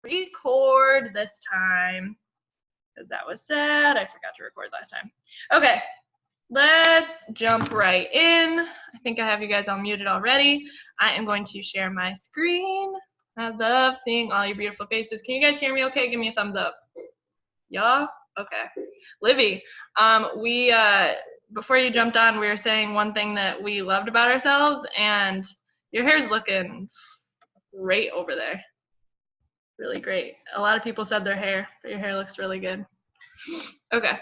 record this time because that was sad. I forgot to record last time. Okay, let's jump right in. I think I have you guys all muted already. I am going to share my screen. I love seeing all your beautiful faces. Can you guys hear me okay? Give me a thumbs up. Y'all? Okay. Livy, before you jumped on, we were saying one thing that we loved about ourselves, and your hair's looking great over there. Really great. A lot of people said their hair, but your hair looks really good. Okay.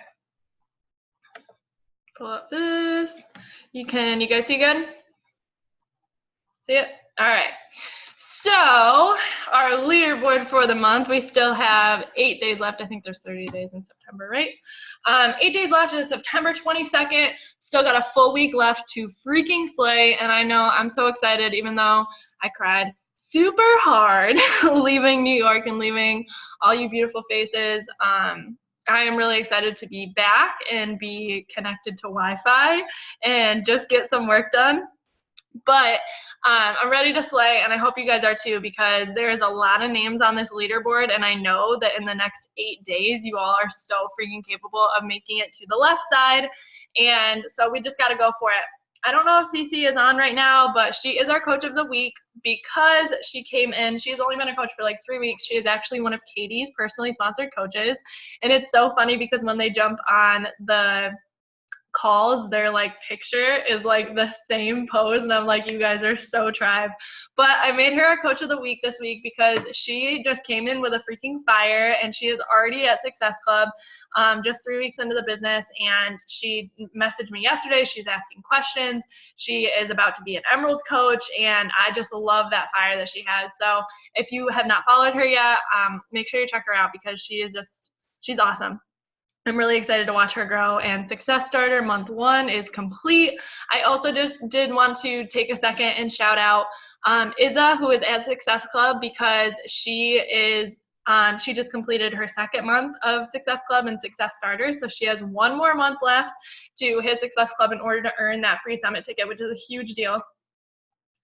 Pull up this. You guys see good? See it? All right. So our leaderboard for the month, we still have 8 days left. I think there's 30 days in September, right? 8 days left is September 22nd. Still got a full week left to freaking slay. And I know I'm so excited, even though I cried super hard leaving New York and leaving all you beautiful faces. I am really excited to be back and be connected to Wi-Fi and just get some work done. But I'm ready to slay, and I hope you guys are too, because there's a lot of names on this leaderboard, and I know that in the next 8 days, you all are so freaking capable of making it to the left side, and so we just got to go for it. I don't know if Cece is on right now, but she is our coach of the week because she came in. She's only been a coach for like 3 weeks. She is actually one of Katie's personally sponsored coaches, and it's so funny because when they jump on the calls, their like picture is like the same pose, and I'm like, you guys are so tribe. But I made her a coach of the week this week because she just came in with a freaking fire, and she is already at Success Club, just 3 weeks into the business, and she messaged me yesterday. She's asking questions. She is about to be an Emerald coach, and I just love that fire that she has. So if you have not followed her yet, make sure you check her out because she's awesome. I'm really excited to watch her grow, and Success Starter month 1 is complete. I also just did want to take a second and shout out Izza, who is at Success Club, because she just completed her 2nd month of Success Club and Success Starter, so she has 1 more month left to hit Success Club in order to earn that free summit ticket, which is a huge deal.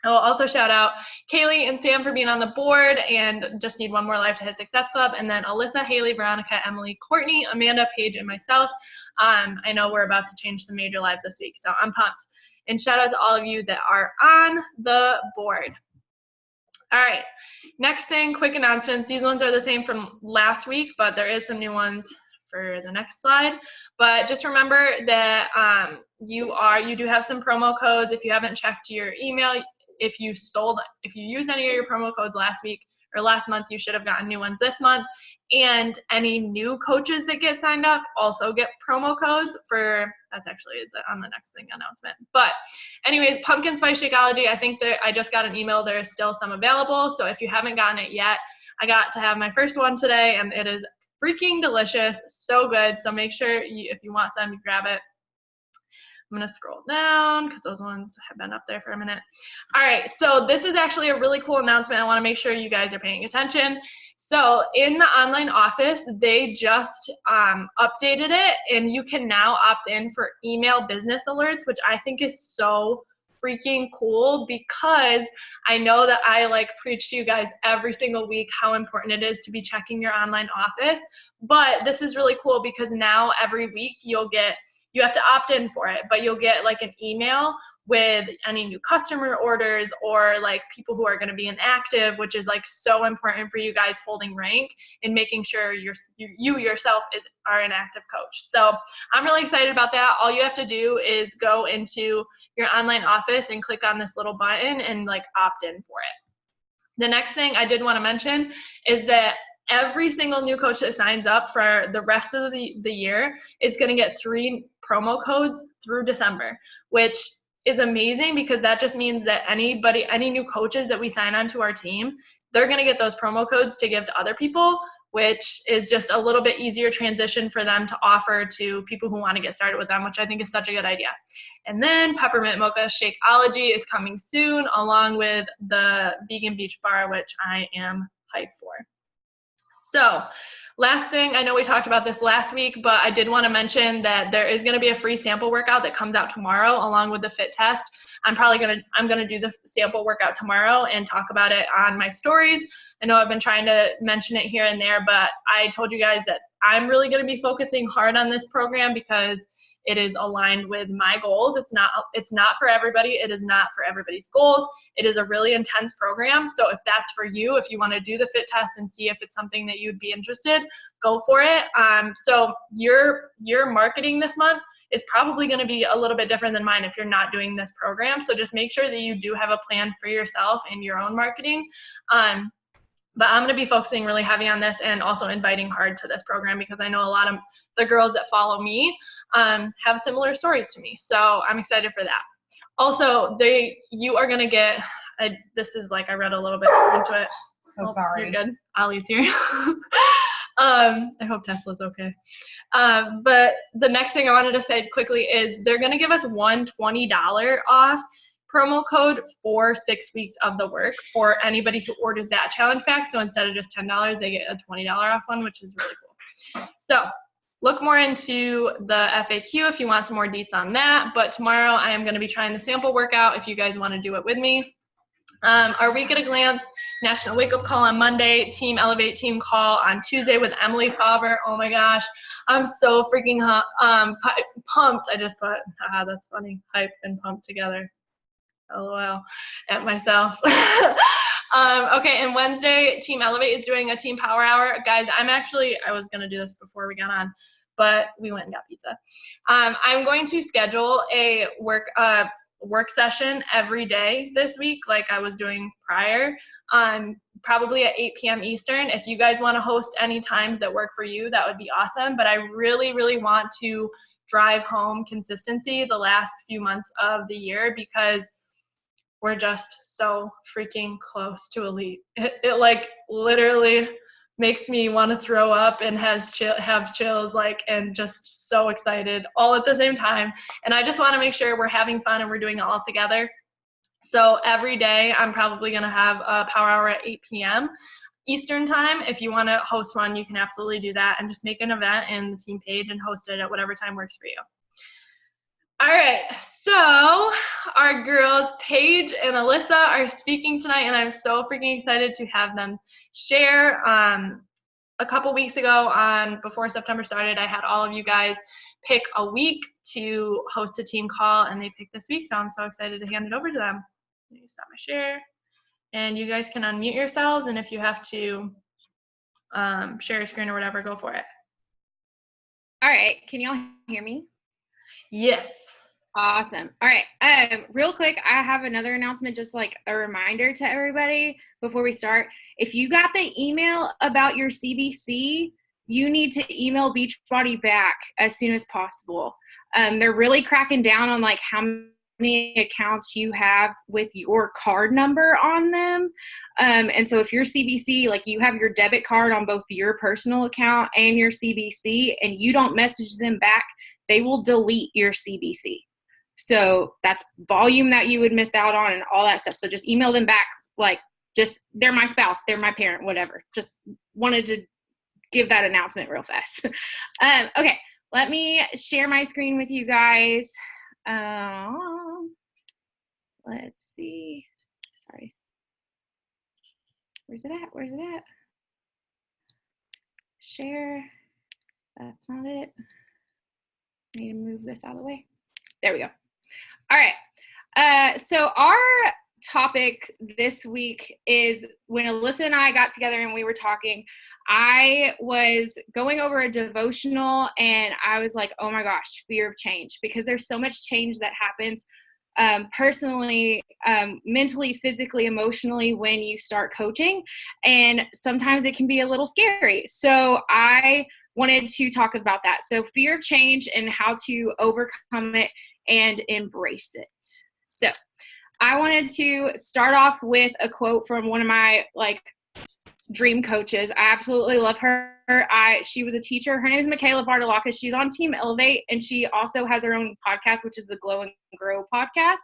I will also shout out Kaylee and Sam for being on the board and just need 1 more life to hit Success Club. And then Alyssa, Haley, Veronica, Emily, Courtney, Amanda, Paige, and myself. I know we're about to change some major lives this week, so I'm pumped. And shout out to all of you that are on the board. All right, next thing, quick announcements. These ones are the same from last week, but there is some new ones for the next slide. But just remember that you do have some promo codes. If you haven't checked your email, if you used any of your promo codes last week or last month, you should have gotten new ones this month. And any new coaches that get signed up also get promo codes for, that's actually on the next thing announcement. But anyways, Pumpkin Spice Shakeology, I think that I just got an email. There's still some available. So if you haven't gotten it yet, I got to have my first one today, and it is freaking delicious, so good. So make sure if you want some, you grab it. I'm going to scroll down because those ones have been up there for a minute. All right, so this is actually a really cool announcement. I want to make sure you guys are paying attention. So in the online office, they just updated it, and you can now opt in for email business alerts, which I think is so freaking cool, because I know that I like preach to you guys every single week how important it is to be checking your online office. But this is really cool because now every week you have to opt in for it, but you'll get like an email with any new customer orders or like people who are going to be inactive, which is like so important for you guys holding rank and making sure you yourself are an active coach. So I'm really excited about that. All you have to do is go into your online office and click on this little button and like opt in for it. The next thing I did want to mention is that every single new coach that signs up for the rest of the year is going to get 3 promo codes through December, which is amazing because that just means that any new coaches that we sign onto our team, they're going to get those promo codes to give to other people, which is just a little bit easier transition for them to offer to people who want to get started with them, which I think is such a good idea. And then Peppermint Mocha Shakeology is coming soon, along with the Vegan Beach Bar, which I am hyped for. So Last thing, I know we talked about this last week, but I did want to mention that there is going to be a free sample workout that comes out tomorrow along with the fit test. I'm going to do the sample workout tomorrow and talk about it on my stories. I know I've been trying to mention it here and there, but I told you guys that I'm really going to be focusing hard on this program because it is aligned with my goals. It's not for everybody. It is not for everybody's goals. It is a really intense program. So if that's for you, if you want to do the fit test and see if it's something that you'd be interested, go for it. So your marketing this month is probably going to be a little bit different than mine if you're not doing this program. So just make sure that you do have a plan for yourself and your own marketing. But I'm going to be focusing really heavy on this and also inviting hard to this program because I know a lot of the girls that follow me have similar stories to me. So I'm excited for that. Also, you are going to get, this is like I read a little bit into it. So sorry. You're good. Ollie's here. I hope Tesla's okay. But the next thing I wanted to say quickly is they're going to give us one $20 off promo code for 6 weeks of the work for anybody who orders that challenge pack. So instead of just $10, they get a $20 off one, which is really cool. So look more into the FAQ if you want some more deets on that. But tomorrow I am going to be trying the sample workout if you guys want to do it with me. Our week at a glance, National Wake Up Call on Monday, Team Elevate Team Call on Tuesday with Emily Favre. Oh my gosh, I'm so freaking pumped. I just put, haha, that's funny, hype and pumped together. LOL at myself. Okay, and Wednesday, Team Elevate is doing a Team Power Hour. Guys, I was going to do this before we got on, but we went and got pizza. I'm going to schedule a work session every day this week like I was doing prior, probably at 8 p.m. Eastern. If you guys want to host any times that work for you, that would be awesome. But I really, really want to drive home consistency the last few months of the year because we're just so freaking close to elite. It like literally makes me want to throw up and have chills like and just so excited all at the same time. And I just want to make sure we're having fun and we're doing it all together. So every day I'm probably going to have a power hour at 8 p.m. Eastern time. If you want to host one, you can absolutely do that and just make an event in the team page and host it at whatever time works for you. All right, so our girls, Paige and Alyssa, are speaking tonight, and I'm so freaking excited to have them share. A couple weeks ago, before September started, I had all of you guys pick a week to host a team call, and they picked this week, so I'm so excited to hand it over to them. Let me stop my share, and you guys can unmute yourselves, and if you have to share your screen or whatever, go for it. All right, can y'all hear me? Yes. Awesome. All right. Real quick, I have another announcement, just like a reminder to everybody before we start. If you got the email about your CBC, you need to email Beachbody back as soon as possible. They're really cracking down on like how many accounts you have with your card number on them. And so if your CBC, like you have your debit card on both your personal account and your CBC, and you don't message them back, they will delete your CBC. So that's volume that you would miss out on and all that stuff. So just email them back, like just, they're my spouse, they're my parent, whatever. Just wanted to give that announcement real fast. Okay, let me share my screen with you guys. Let's see. Sorry. Where's it at? Where's it at? Share. That's not it. Need to move this out of the way. There we go. All right. So our topic this week is when Alyssa and I got together and we were talking, I was going over a devotional and I was like, oh my gosh, fear of change, because there's so much change that happens personally, mentally, physically, emotionally when you start coaching. And sometimes it can be a little scary. So I wanted to talk about that. So fear of change and how to overcome it and embrace it. So I wanted to start off with a quote from one of my dream coaches. I absolutely love her. She was a teacher. Her name is Michaela Bartolakis. She's on Team Elevate, and she also has her own podcast, which is the Glow and Grow podcast.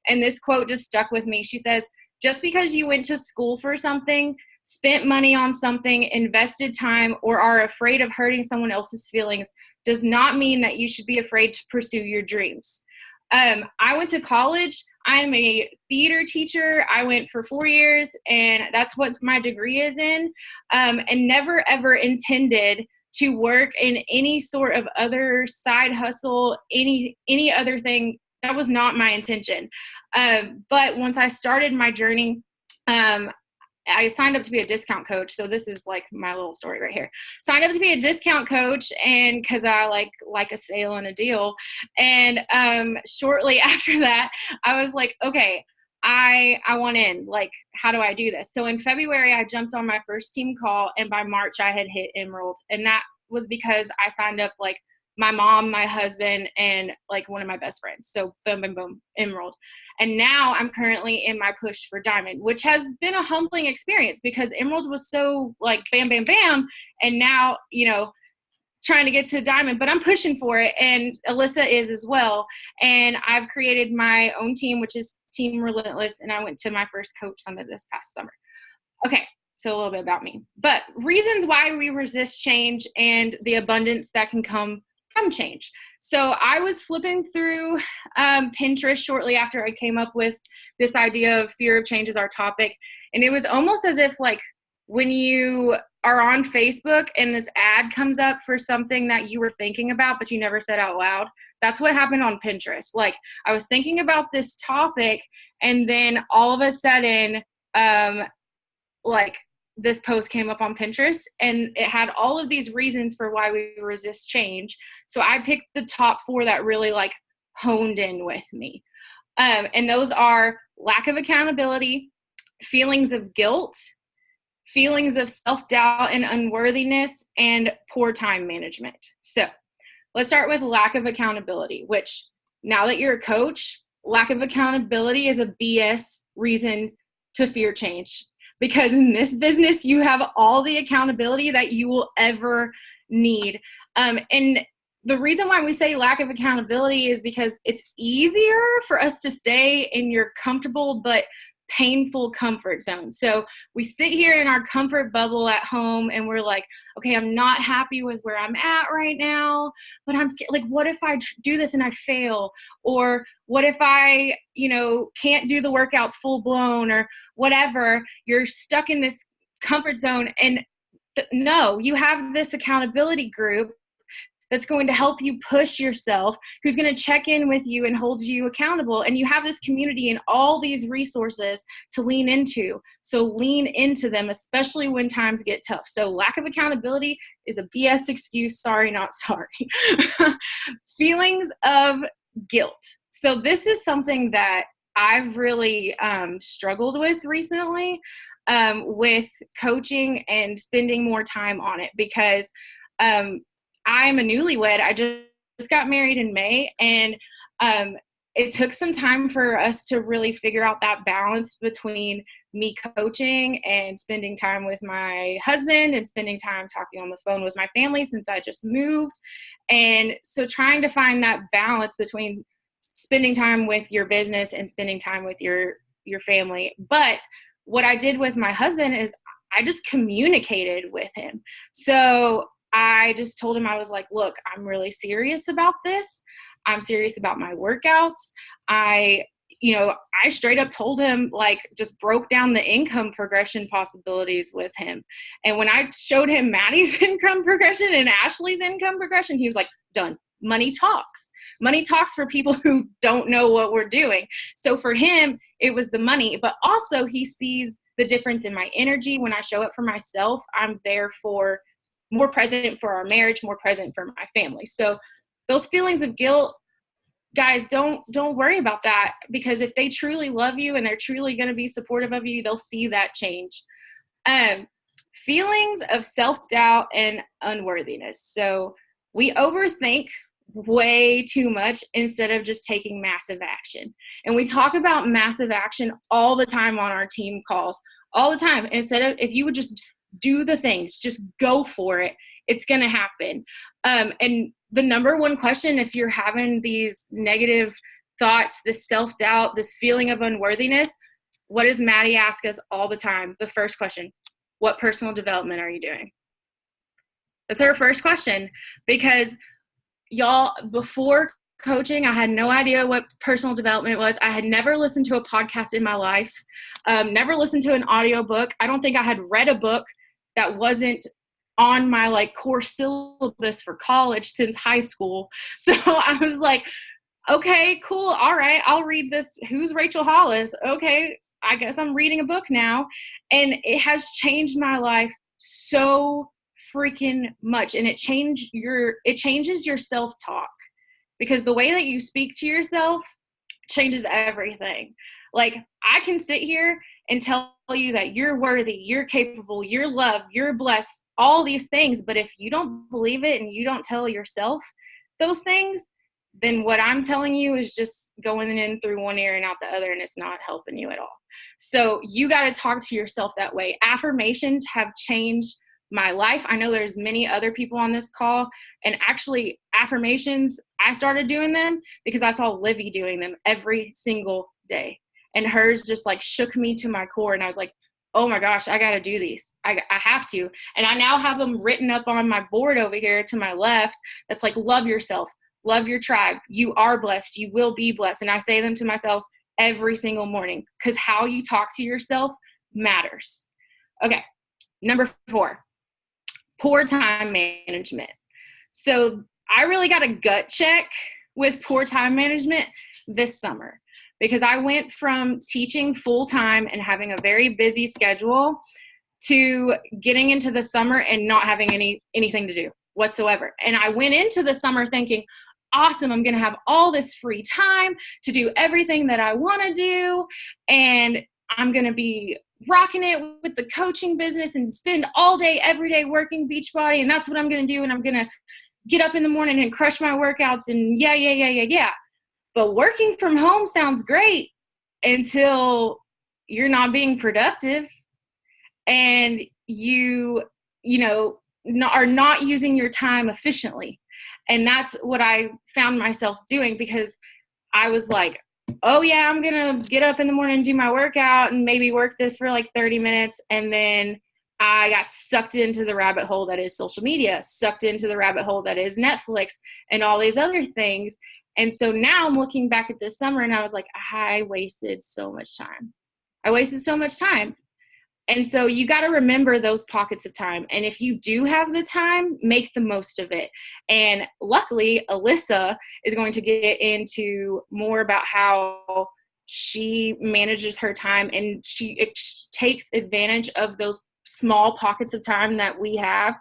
And this quote just stuck with me. She says, just because you went to school for something spent money on something, invested time, or are afraid of hurting someone else's feelings does not mean that you should be afraid to pursue your dreams. I went to college. I'm a theater teacher. I went for 4 years, and that's what my degree is in, and never, ever intended to work in any sort of other side hustle, any other thing. That was not my intention. But once I started my journey, I signed up to be a discount coach. So this is like my little story right here. Signed up to be a discount coach, and because I like a sale and a deal. And shortly after that, I was like, okay, I want in. Like, how do I do this? So in February, I jumped on my first team call, and by March, I had hit Emerald. And that was because I signed up like my mom, my husband, and like one of my best friends. So boom, boom, boom, Emerald. And now I'm currently in my push for Diamond, which has been a humbling experience because Emerald was so like bam, bam, bam. And now, you know, trying to get to Diamond, but I'm pushing for it. And Alyssa is as well. And I've created my own team, which is Team Relentless. And I went to my first coach summit this past summer. Okay. So a little bit about me, but reasons why we resist change and the abundance that can come from change. So I was flipping through Pinterest shortly after I came up with this idea of fear of change as our topic. And it was almost as if like when you are on Facebook and this ad comes up for something that you were thinking about, but you never said out loud. That's what happened on Pinterest. Like I was thinking about this topic, and then all of a sudden, like this post came up on Pinterest, and it had all of these reasons for why we resist change. So I picked the top 4 that really like honed in with me. And those are lack of accountability, feelings of guilt, feelings of self-doubt and unworthiness, and poor time management. So let's start with lack of accountability, which now that you're a coach, lack of accountability is a BS reason to fear change. Because in this business, you have all the accountability that you will ever need. And the reason why we say lack of accountability is because it's easier for us to stay in your comfortable but painful comfort zone. So we sit here in our comfort bubble at home, and we're like, okay, I'm not happy with where I'm at right now, but I'm scared. Like, what if I do this and I fail? Or what if I, you know, can't do the workouts full blown or whatever? You're stuck in this comfort zone. And no, you have this accountability group that's going to help you push yourself, who's going to check in with you and hold you accountable. And you have this community and all these resources to lean into. So lean into them, especially when times get tough. So lack of accountability is a BS excuse. Sorry, not sorry. Feelings of guilt. So this is something that I've really struggled with recently with coaching and spending more time on it because I'm a newlywed. I just got married in May, and it took some time for us to really figure out that balance between me coaching and spending time with my husband and spending time talking on the phone with my family since I just moved. And so trying to find that balance between spending time with your business and spending time with your family. But what I did with my husband is I just communicated with him. So I just told him, I was like, look, I'm really serious about this. I'm serious about my workouts. I straight up told him, like, just broke down the income progression possibilities with him. And when I showed him Maddie's income progression and Ashley's income progression, he was like, done. Money talks. Money talks for people who don't know what we're doing. So for him, it was the money, but also he sees the difference in my energy. When I show up for myself, I'm there for more present for our marriage, more present for my family. So those feelings of guilt, guys, don't worry about that, because if they truly love you and they're truly going to be supportive of you, they'll see that change. Feelings of self-doubt and unworthiness. So we overthink way too much instead of just taking massive action. And we talk about massive action all the time on our team calls, all the time. Instead of, if you would just do the things, just go for it, it's going to happen. And the number one question, if you're having these negative thoughts, this self-doubt, this feeling of unworthiness, what does Maddie ask us all the time? The first question, what personal development are you doing? That's her first question, because y'all, before coaching, I had no idea what personal development was. I had never listened to a podcast in my life, never listened to an audiobook. I don't think I had read a book that wasn't on my like core syllabus for college since high school. So I was like, okay, cool. All right, I'll read this. Who's Rachel Hollis? Okay, I guess I'm reading a book now. And it has changed my life so freaking much. And it changes your self-talk, because the way that you speak to yourself changes everything. Like, I can sit here and tell you that you're worthy, you're capable, you're loved, you're blessed, all these things. But if you don't believe it and you don't tell yourself those things, then what I'm telling you is just going in through one ear and out the other, and it's not helping you at all. So you got to talk to yourself that way. Affirmations have changed my life. I know there's many other people on this call, and actually affirmations, I started doing them because I saw Livy doing them every single day, and hers just like shook me to my core. And I was like, oh my gosh, I got to do these. I have to. And I now have them written up on my board over here to my left. That's like, love yourself, love your tribe. You are blessed. You will be blessed. And I say them to myself every single morning, because how you talk to yourself matters. Okay. Number 4, poor time management. So I really got a gut check with poor time management this summer, because I went from teaching full time and having a very busy schedule to getting into the summer and not having anything to do whatsoever. And I went into the summer thinking, awesome, I'm going to have all this free time to do everything that I want to do. And I'm going to be rocking it with the coaching business and spend all day, every day working Beachbody. And that's what I'm going to do. And I'm going to get up in the morning and crush my workouts and yeah. But working from home sounds great until you're not being productive and you are not using your time efficiently. And that's what I found myself doing, because I was like, oh yeah, I'm going to get up in the morning and do my workout and maybe work this for like 30 minutes. And then I got sucked into the rabbit hole that is social media, sucked into the rabbit hole that is Netflix and all these other things. And so now I'm looking back at this summer and I was like, I wasted so much time. And so you got to remember those pockets of time. And if you do have the time, make the most of it. And luckily, Alyssa is going to get into more about how she manages her time, and she takes advantage of those small pockets of time that we have.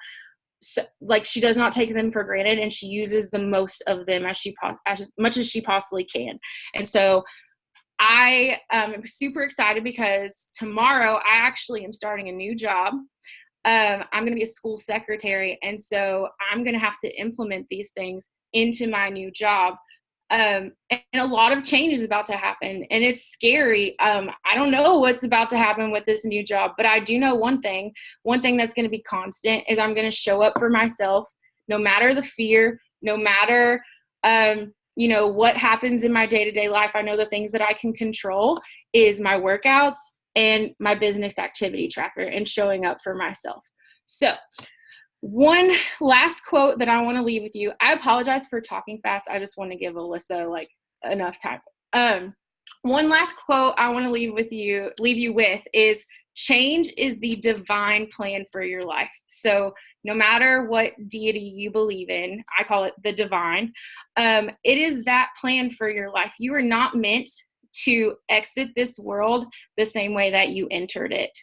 So, like, she does not take them for granted, and she uses the most of them as much as she possibly can. And so I am super excited, because tomorrow I actually am starting a new job. I'm going to be a school secretary, and so I'm going to have to implement these things into my new job. And a lot of change is about to happen, and it's scary. I don't know what's about to happen with this new job, but I do know one thing that's going to be constant is I'm going to show up for myself, no matter the fear, no matter, what happens in my day-to-day life. I know the things that I can control is my workouts and my business activity tracker and showing up for myself. So one last quote that I want to leave with you. I apologize for talking fast. I just want to give Alyssa enough time. One last quote I want to leave you with is, change is the divine plan for your life. So no matter what deity you believe in, I call it the divine, it is that plan for your life. You are not meant to exit this world the same way that you entered it.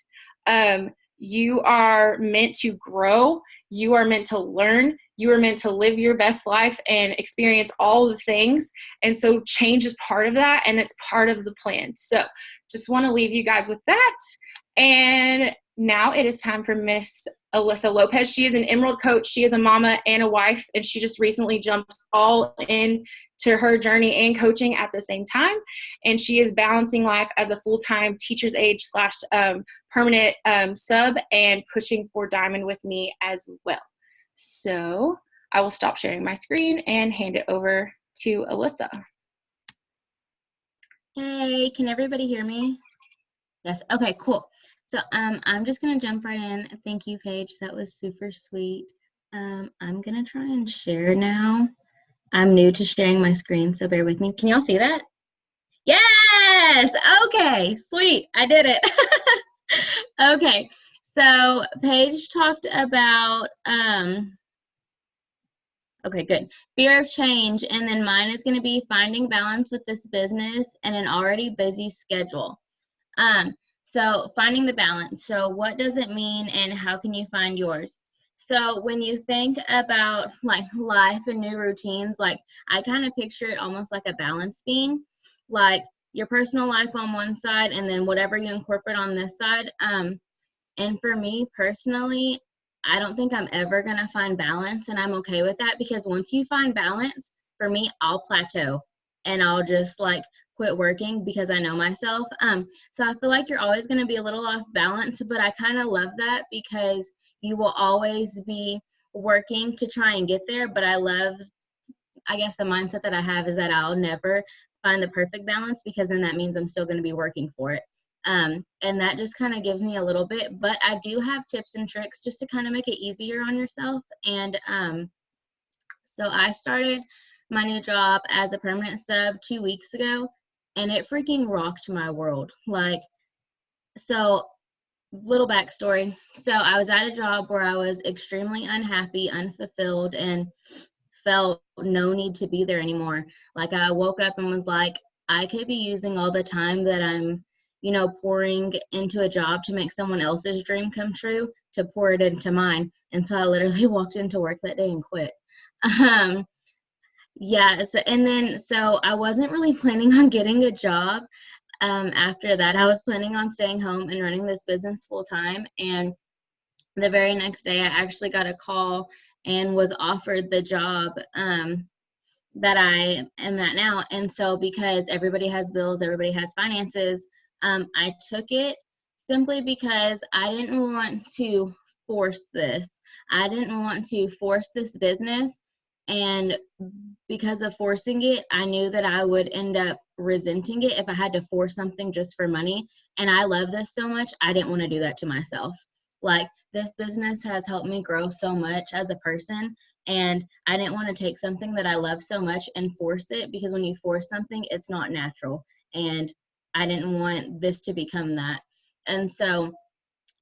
You are meant to grow. You are meant to learn. You are meant to live your best life and experience all the things. And so change is part of that, and it's part of the plan. So just want to leave you guys with that. And now it is time for Miss Alyssa Lopez. She is an Emerald coach. She is a mama and a wife, and she just recently jumped all in to her journey and coaching at the same time. And she is balancing life as a full-time teacher's aide / permanent sub, and pushing for Diamond with me as well. So I will stop sharing my screen and hand it over to Alyssa. Hey, can everybody hear me? Yes. Okay, cool. So I'm just gonna jump right in. Thank you, Paige. That was super sweet. I'm gonna try and share now. I'm new to sharing my screen, so bear with me. Can y'all see that? Yes! Okay, sweet. I did it. Okay, so Paige talked about okay, good. Fear of change, and then mine is gonna be finding balance with this business and an already busy schedule. Um, so finding the balance. So what does it mean and how can you find yours? So when you think about like life and new routines, like I kind of picture it almost like a balance beam, like your personal life on one side and then whatever you incorporate on this side. And for me personally, I don't think I'm ever going to find balance, and I'm okay with that because once you find balance, for me, I'll plateau and I'll just like quit working because I know myself. So I feel like you're always going to be a little off balance, but I kind of love that because you will always be working to try and get there. But I guess the mindset that I have is that I'll never find the perfect balance because then that means I'm still going to be working for it. And that just kind of gives me a little bit, but I do have tips and tricks just to kind of make it easier on yourself. And so I started my new job as a permanent sub 2 weeks ago, and it freaking rocked my world. Like, so little backstory. So I was at a job where I was extremely unhappy, unfulfilled, and felt no need to be there anymore. Like I woke up and was like, I could be using all the time that I'm, pouring into a job to make someone else's dream come true to pour it into mine. And so I literally walked into work that day and quit. Um, yeah. So I wasn't really planning on getting a job. After that, I was planning on staying home and running this business full time. And the very next day, I actually got a call and was offered the job that I am at now. And so because everybody has bills, everybody has finances, I took it simply because I didn't want to force this. I didn't want to force this business. And because of forcing it, I knew that I would end up resenting it if I had to force something just for money. And I love this so much, I didn't want to do that to myself. Like, this business has helped me grow so much as a person, and I didn't want to take something that I love so much and force it, because when you force something, it's not natural. And I didn't want this to become that. And so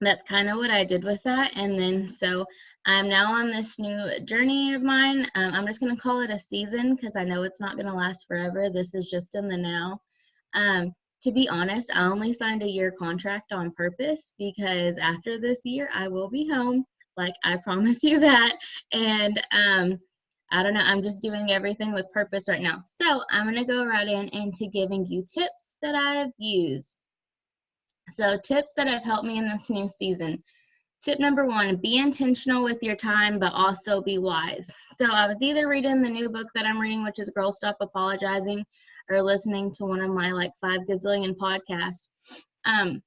that's kind of what I did with that. And then so I'm now on this new journey of mine. I'm just going to call it a season because I know it's not going to last forever. This is just in the now. To be honest, I only signed a year contract on purpose because after this year, I will be home. Like, I promise you that. And I don't know, I'm just doing everything with purpose right now. So I'm going to go right into giving you tips that I've used. So tips that have helped me in this new season. Tip number 1, be intentional with your time, but also be wise. So I was either reading the new book that I'm reading, which is Girl Stop Apologizing, or listening to one of my like 5 gazillion podcasts.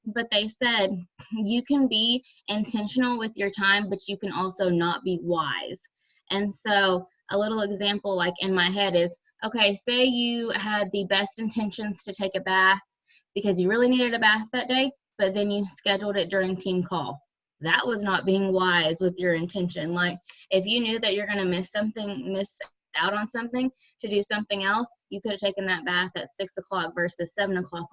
But they said you can be intentional with your time, but you can also not be wise. And so a little example like in my head is, okay, say you had the best intentions to take a bath because you really needed a bath that day, but then you scheduled it during team call. That was not being wise with your intention. Like, if you knew that you're going to miss out on something to do something else, you could have taken that bath at 6 o'clock versus 7 o'clock.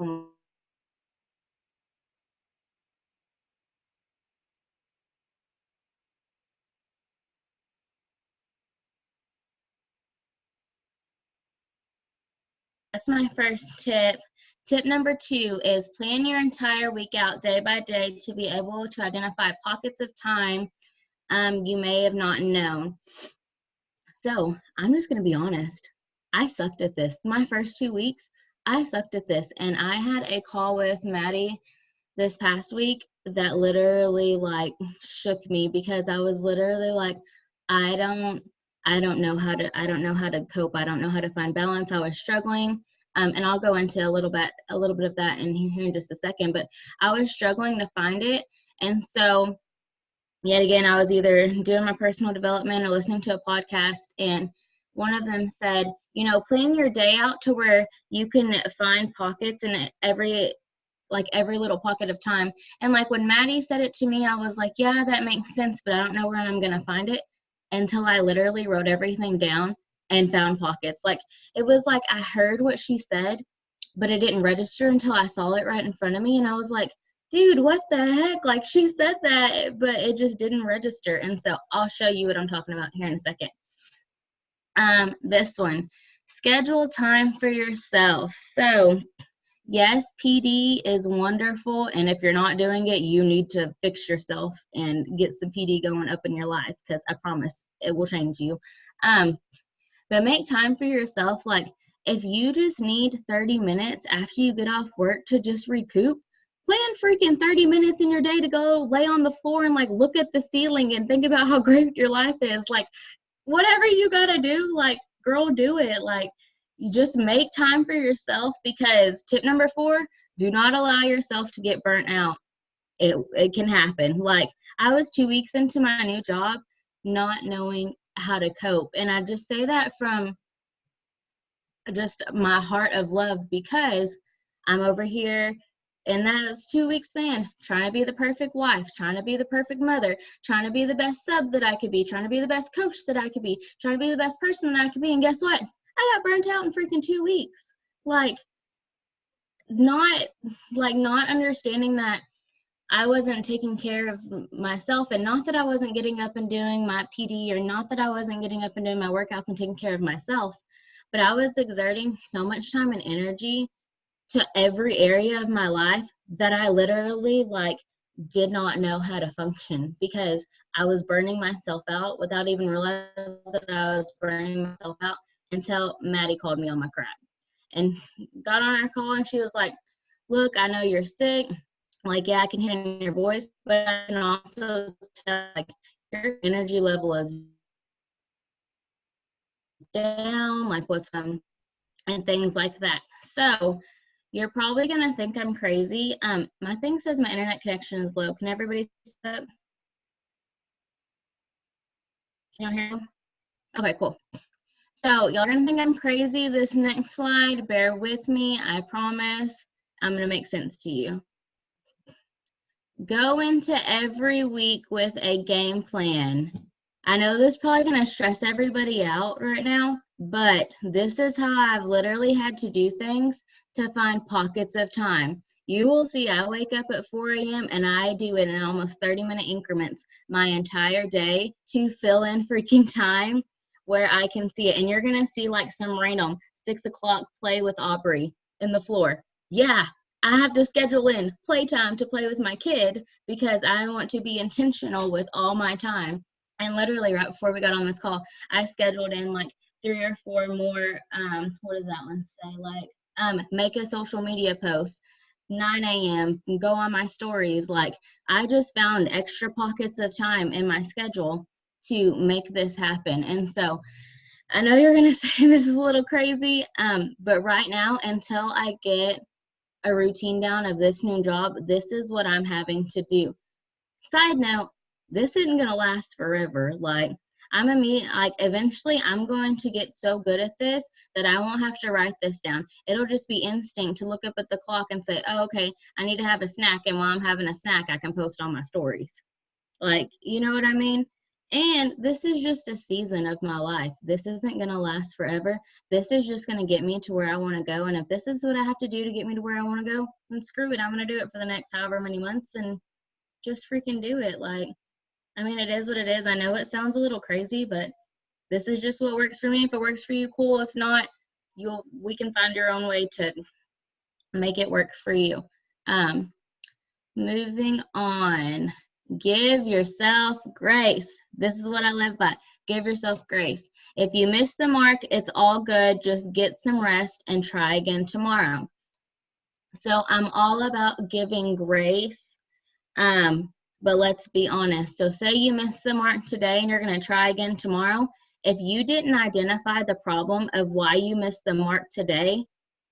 That's my first tip. Tip number 2 is plan your entire week out day by day to be able to identify pockets of time you may have not known. So I'm just going to be honest. I sucked at this. My first 2 weeks, I sucked at this. And I had a call with Maddie this past week that literally like shook me, because I was literally like, I don't know how to cope. I don't know how to find balance. I was struggling. And I'll go into a little bit of that in here in just a second, but I was struggling to find it. And so yet again, I was either doing my personal development or listening to a podcast, and one of them said, plan your day out to where you can find pockets in every like every little pocket of time. And like when Maddie said it to me, I was like, yeah, that makes sense, but I don't know where I'm going to find it, until I literally wrote everything down and found pockets. Like it was like I heard what she said, but it didn't register until I saw it right in front of me. And I was like, dude, what the heck? Like she said that, but it just didn't register. And so I'll show you what I'm talking about here in a second. This one, schedule time for yourself. So yes, PD is wonderful, and if you're not doing it, you need to fix yourself and get some PD going up in your life, because I promise it will change you. But make time for yourself. Like if you just need 30 minutes after you get off work to just recoup, plan freaking 30 minutes in your day to go lay on the floor and like look at the ceiling and think about how great your life is. Like whatever you gotta do, like girl, do it. Like you just make time for yourself, because tip number 4, do not allow yourself to get burnt out. It can happen. Like I was 2 weeks into my new job not knowing how to cope, and I just say that from just my heart of love, because I'm over here in that 2 week span trying to be the perfect wife, trying to be the perfect mother, trying to be the best sub that I could be, trying to be the best coach that I could be, trying to be the best person that I could be. And guess what? I got burnt out in freaking 2 weeks. Like not understanding that I wasn't taking care of myself, and not that I wasn't getting up and doing my PD, or not that I wasn't getting up and doing my workouts and taking care of myself, but I was exerting so much time and energy to every area of my life that I literally like did not know how to function, because I was burning myself out without even realizing that I was burning myself out, until Maddie called me on my crap and got on our call, and she was like, look, I know you're sick. Like, yeah, I can hear it in your voice, but I can also tell like your energy level is down, like what's and things like that. So you're probably gonna think I'm crazy. My thing says my internet connection is low. Can everybody see that? Can you hear me? Okay, cool. So y'all are gonna think I'm crazy this next slide. Bear with me, I promise I'm gonna make sense to you. Go into every week with a game plan. I know this is probably gonna stress everybody out right now, but this is how I've literally had to do things to find pockets of time. You will see I wake up at 4 a.m. and I do it in almost 30-minute increments my entire day to fill in freaking time where I can see it. And you're gonna see like some random 6 o'clock play with Aubrey in the floor. Yeah, I have to schedule in playtime to play with my kid because I want to be intentional with all my time. And literally right before we got on this call, I scheduled in like 3 or 4 more, what does that one say? Like, make a social media post, 9 a.m., go on my stories. Like, I just found extra pockets of time in my schedule to make this happen. And so I know you're going to say this is a little crazy, but right now, until I get a routine down of this new job, this is what I'm having to do. Side note, this isn't going to last forever. Like, eventually I'm going to get so good at this that I won't have to write this down. It'll just be instinct to look up at the clock and say, oh, okay, I need to have a snack. And while I'm having a snack, I can post on my stories. Like, you know what I mean? And this is just a season of my life. This isn't going to last forever. This is just going to get me to where I want to go. And if this is what I have to do to get me to where I want to go, then screw it. I'm going to do it for the next however many months and just freaking do it. Like, I mean, it is what it is. I know it sounds a little crazy, but this is just what works for me. If it works for you, cool. If not, we can find your own way to make it work for you. Moving on. Give yourself grace. This is what I live by. Give yourself grace. If you miss the mark, it's all good. Just get some rest and try again tomorrow. So I'm all about giving grace. But let's be honest. So say you missed the mark today and you're going to try again tomorrow. If you didn't identify the problem of why you missed the mark today,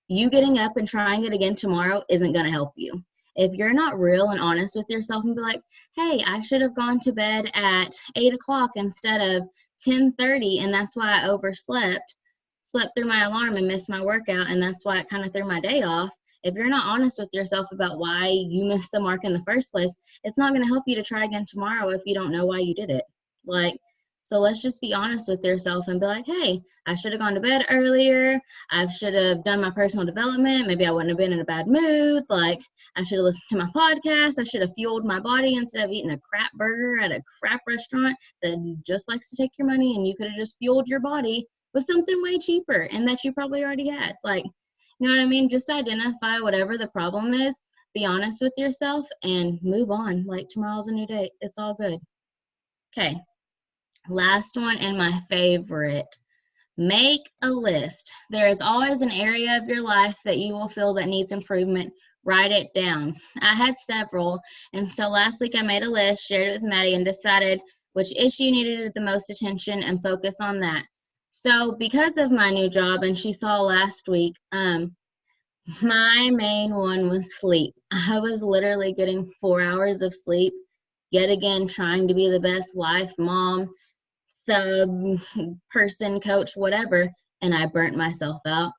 you getting up and trying it again tomorrow isn't going to help you. If you're not real and honest with yourself and be like, hey, I should have gone to bed at 8 o'clock instead of 10:30, and that's why I overslept, slept through my alarm and missed my workout, and that's why it kind of threw my day off. if you're not honest with yourself about why you missed the mark in the first place, it's not going to help you to try again tomorrow if you don't know why you did it. Like, so let's just be honest with yourself and be like, hey, I should have gone to bed earlier. I should have done my personal development. Maybe I wouldn't have been in a bad mood. Like, I should have listened to my podcast. I should have fueled my body instead of eating a crap burger at a crap restaurant that just likes to take your money, and you could have just fueled your body with something way cheaper and that you probably already had. Like, you know what I mean? Just identify whatever the problem is, be honest with yourself, and move on. Like, tomorrow's a new day. It's all good. Okay. Last one, and my favorite. Make a list. There is always an area of your life that you will feel that needs improvement. Write it down. I had several, and so last week I made a list, shared it with Maddie, and decided which issue needed the most attention and focus on that. So because of my new job, and she saw last week, my main one was sleep. I was literally getting 4 hours of sleep, yet again trying to be the best wife, mom, sub, person, coach, whatever, and I burnt myself out.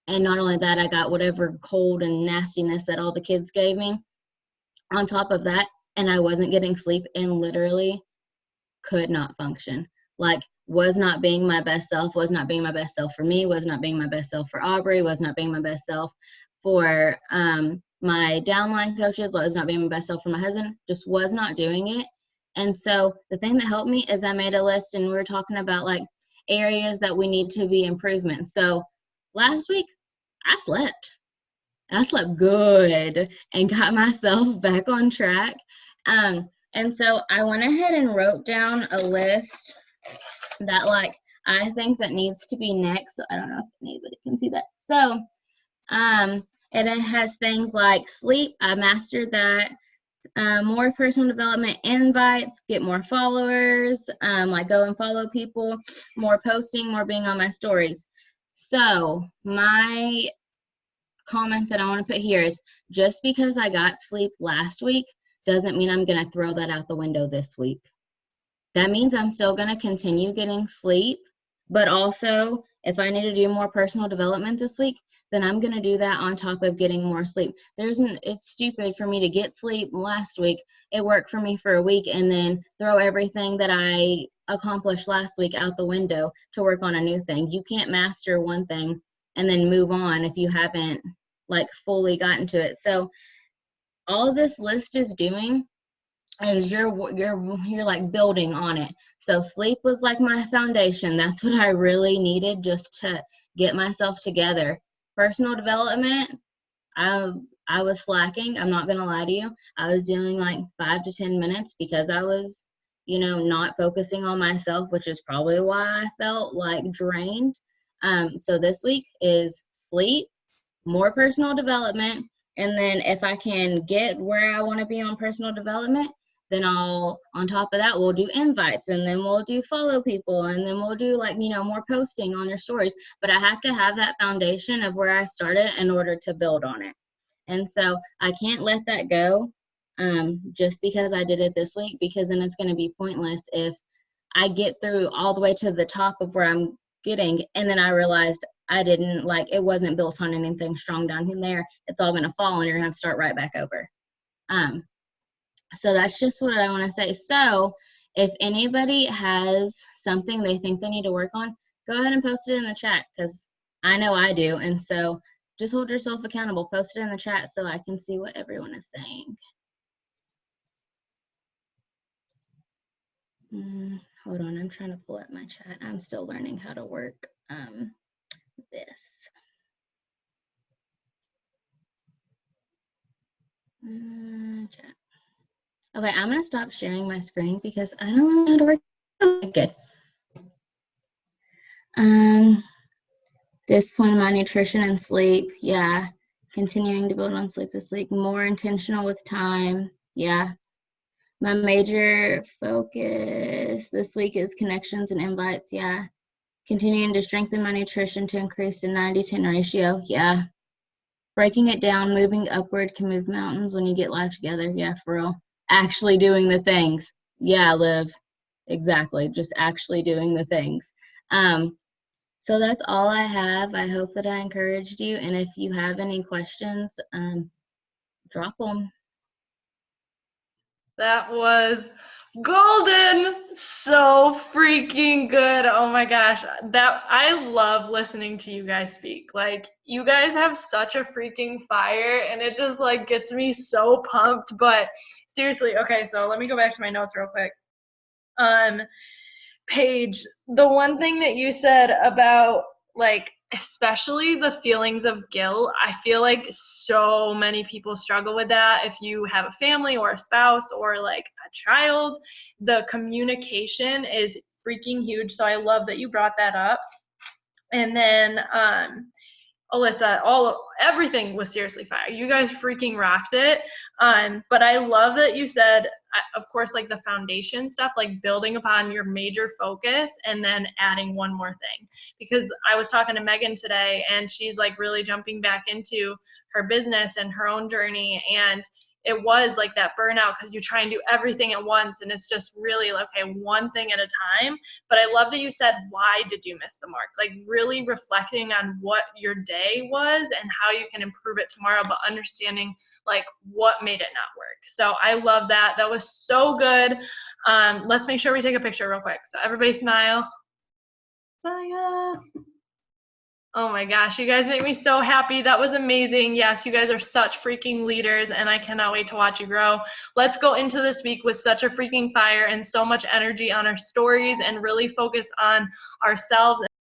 And not only that, I got whatever cold and nastiness that all the kids gave me on top of that, and I wasn't getting sleep and literally could not function. Like, was not being my best self, was not being my best self for me, was not being my best self for Aubrey, was not being my best self for my downline coaches, was not being my best self for my husband, just was not doing it. And so the thing that helped me is I made a list, and we were talking about like areas that we need to be improvement. So last week I slept good and got myself back on track. And so I went ahead and wrote down a list that like I think that needs to be next. So I don't know if anybody can see that. So and it has things like sleep. I mastered that. More personal development invites, get more followers, like go and follow people, more posting, more being on my stories. So my comment that I want to put here is, just because I got sleep last week doesn't mean I'm going to throw that out the window this week. That means I'm still going to continue getting sleep, but also if I need to do more personal development this week, then I'm going to do that on top of getting more sleep. It's stupid for me to get sleep last week. It worked for me for a week and then throw everything that I accomplished last week out the window to work on a new thing. You can't master one thing and then move on if you haven't like fully gotten to it. So all this list is doing is you're like building on it. So sleep was like my foundation. That's what I really needed just to get myself together. Personal development, I was slacking. I'm not gonna lie to you. I was doing like 5 to 10 minutes because I was, not focusing on myself, which is probably why I felt like drained. So this week is sleep, more personal development, and then if I can get where I want to be on personal development, then on top of that, we'll do invites, and then we'll do follow people, and then we'll do like, more posting on your stories. But I have to have that foundation of where I started in order to build on it. And so I can't let that go just because I did it this week, because then it's going to be pointless if I get through all the way to the top of where I'm getting, and then I realized it wasn't built on anything strong down in there. It's all going to fall, and you're going to have to start right back over. So that's just what I want to say. So if anybody has something they think they need to work on, go ahead and post it in the chat, because I know I do. And so just hold yourself accountable. Post it in the chat so I can see what everyone is saying. Hold on, I'm trying to pull up my chat. I'm still learning how to work this. Chat. Okay, I'm going to stop sharing my screen because I don't know how to work. Okay, good. This one, my nutrition and sleep. Yeah. Continuing to build on sleep this week. More intentional with time. Yeah. My major focus this week is connections and invites. Yeah. Continuing to strengthen my nutrition to increase the 90-10 ratio. Yeah. Breaking it down, moving upward can move mountains when you get life together. Yeah, for real. Actually doing the things. Yeah, Liv. Exactly. Just actually doing the things. So that's all I have. I hope that I encouraged you. And if you have any questions, drop them. That was golden. So freaking good. Oh my gosh. That I love listening to you guys speak. Like, you guys have such a freaking fire and it just like gets me so pumped. But seriously, okay, so let me go back to my notes real quick. Paige, the one thing that you said about like especially the feelings of guilt, I feel like so many people struggle with that. If you have a family or a spouse or like a child, the communication is freaking huge. So I love that you brought that up. And then Alyssa, everything was seriously fire. You guys freaking rocked it. But I love that you said, of course, like the foundation stuff, like building upon your major focus and then adding one more thing. Because I was talking to Megan today and she's like really jumping back into her business and her own journey. And it was like that burnout because you try and do everything at once and it's just really like, okay, one thing at a time. But I love that you said, why did you miss the mark? Like really reflecting on what your day was and how you can improve it tomorrow, but understanding like what made it not work. So I love that. That was so good. Let's make sure we take a picture real quick. So everybody smile. Smile. Oh my gosh, you guys make me so happy. That was amazing. Yes, you guys are such freaking leaders, and I cannot wait to watch you grow. Let's go into this week with such a freaking fire and so much energy on our stories and really focus on ourselves